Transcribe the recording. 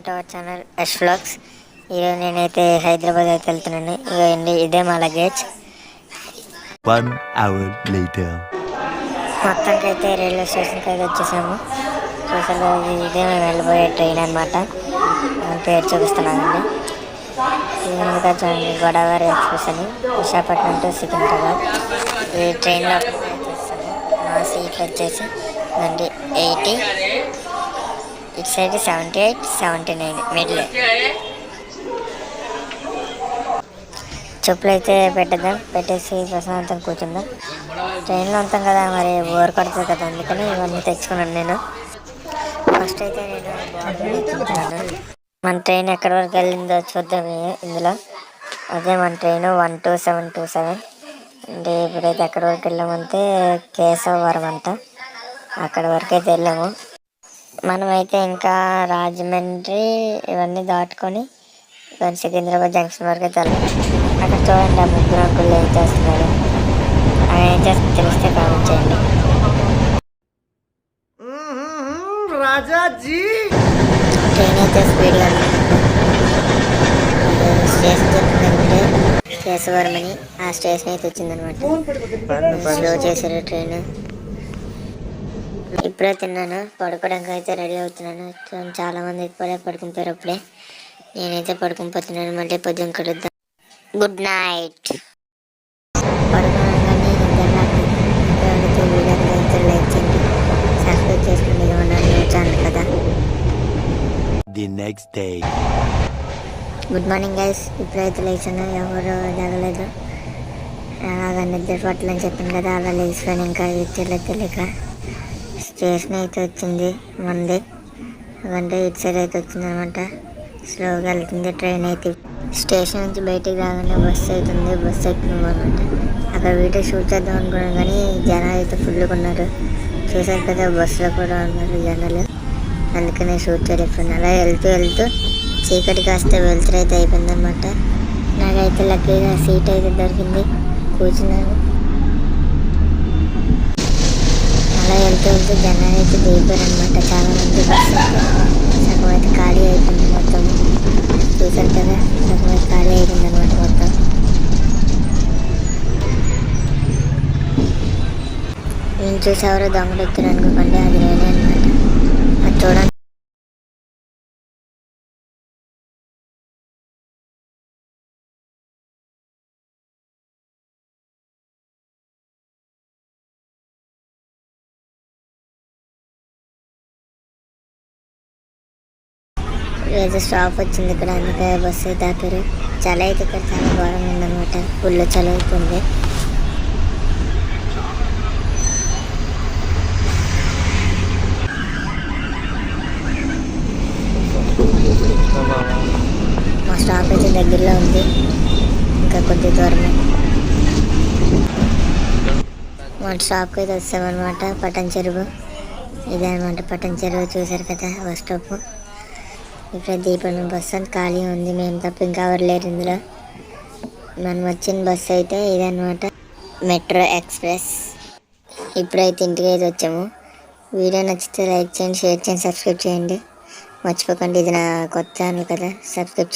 To our channel Yash vlogs. ఈరోజు నేనైతే హైదరాబాద్ అయితే వెళ్తున్నాను. ఇగోండి ఇదే మా లగేజ్. 1 hour later. మొత్తానికి అయితే రైల్వే స్టేషన్కి అయితే వచ్చేసాము. చూసారు ఇదే మేము వెళ్ళిపోయే ట్రైన్ అనమాట. పేరు చూపిస్తున్నానండి. ఇది ముందుగా చూడండి గోదావరి ఎక్స్ప్రెస్ అని, విశాఖపట్నం టు సికింద్రాబాద్. ఈ ట్రైన్లో వచ్చేస్తాము. మా సీట్లు వచ్చేసి 80, ఇటు సైడ్ 78, 79 మిడిల్. చెప్పులు అయితే పెట్టేసి ప్రశాంతంగా కూర్చుందాం. ట్రైన్లో ఉంటాం కదా, మరి బోర్ కొడుతుంది కదా, అందుకని ఇవన్నీ తెచ్చుకున్నాను నేను. ఫస్ట్ అయితే నేను మన ట్రైన్ ఎక్కడి వరకు వెళ్ళిందో చూద్దాం ఇందులో. అదే మన ట్రైన్ 12727. అంటే ఇప్పుడైతే ఎక్కడి వరకు వెళ్ళామంటే కేశవవరం అంట, అక్కడ వరకు అయితే వెళ్ళాము. మనమైతే ఇంకా రాజమండ్రి ఇవన్నీ దాటుకొని సికింద్రాబాద్ జంక్షన్ వరకు అయితే వెళ్ళాము. అక్కడ చూడండి ఆ ముగ్గురు అంకుళ్ళు ఏం చేస్తున్నారు. ఆయన ఏం చేస్తే తెలిస్తే కామెంట్ చేయండి. ట్రైన్ అయితే స్పీడ్గా స్టేషన్ చెప్తుందంటే కేశవరం అని, ఆ స్టేషన్ అయితే వచ్చిందనమాట. స్లో చేశారు ట్రైన్. ఇప్పుడే తిన్నాను, పడుకోవడానికి అయితే రెడీ అవుతున్నాను. చాలా మంది ఇప్పుడే పడుకుంటారు. అప్పుడే నేనైతే పడుకునిపోతున్నాను. మళ్ళీ పొద్దున్న కలుద్దాం. Good night. పడుకోగానే వీడియో లైక్ చేయండి, సబ్స్క్రైబ్ చేసుకోండి. న్యూ ఛానల్ కదా. The next day. Good morning guys. ఇప్పుడైతే లేచాను, ఎవరు జగలేదు. అలాగా నిద్ర పట్లని చెప్పాను కదా, అలా లేచిపోయాను. ఇంకా తెలియక స్టేషన్ అయితే వచ్చింది మంది. అంటే ఇటు సైడ్ అయితే వచ్చింది అనమాట. స్లోగా వెళ్తుంది ట్రైన్ అయితే. స్టేషన్ నుంచి బయటికి రాగానే బస్సు అవుతుంది. బస్సు ఎక్కుతున్నాం అనమాట. అక్కడ వీడియో షూట్ చేద్దాం అనుకున్నాం, కానీ జనాలు అయితే ఫుల్గా ఉన్నారు. చూసారు కదా, బస్సులో కూడా ఉన్నారు జనాలు, అందుకనే షూట్ చేయలేకపోయినా. అలా వెళ్తూ చీకటి కాస్త వెళ్తురు అయితే అయిపోయింది అనమాట. నాకైతే లక్కీగా సీట్ అయితే దొరికింది, కూర్చున్నాను. అలా వెళ్తూ జనాలు అయితే దిగిపోయారు అనమాట. చాలామంది బస్సు సగం అయితే ఖాళీ అయిపోయింది మొత్తం. చూసారు కదా, సగం అయితే ఖాళీ అయిపోయింది అనమాట మొత్తం. నేను చూసి ఎవరో దొంగలు వచ్చారు అనుకోకండి, అది నేనే అనమాట. అది చూడండి. ఏదో స్టాప్ వచ్చింది ఇక్కడ, అందుకే బస్సు అయితే ఆపారు. చలి అయితే ఇక్కడ చాలా ఘోరంగా ఉందన్నమాట. ఫుల్ చలి అవుతుంది. మా స్టాప్ అయితే దగ్గరలో ఉంది, ఇంకా కొద్ది దూరమే. మా స్టాప్కి అయితే వస్తామన్నమాట. పట్టణ చెరువు ఇదే అనమాట. పట్టణ చెరువు చూసారు కదా బస్ స్టాప్. ఇక్కడ దీపం బస్సు అంత ఖాళీ ఉంది, మేము తప్ప ఇంకా ఎవరు లేరు ఇందులో. మనం వచ్చిన బస్సు అయితే ఇదనమాట, మెట్రో ఎక్స్ప్రెస్. ఇప్పుడైతే ఇంటికి అయితే వచ్చాము. వీడియో నచ్చితే లైక్ చేయండి, షేర్ చేయండి, సబ్స్క్రైబ్ చేయండి. మర్చిపోకండి, ఇది నా కొత్త ఛానల్ కదా, సబ్స్క్రైబ్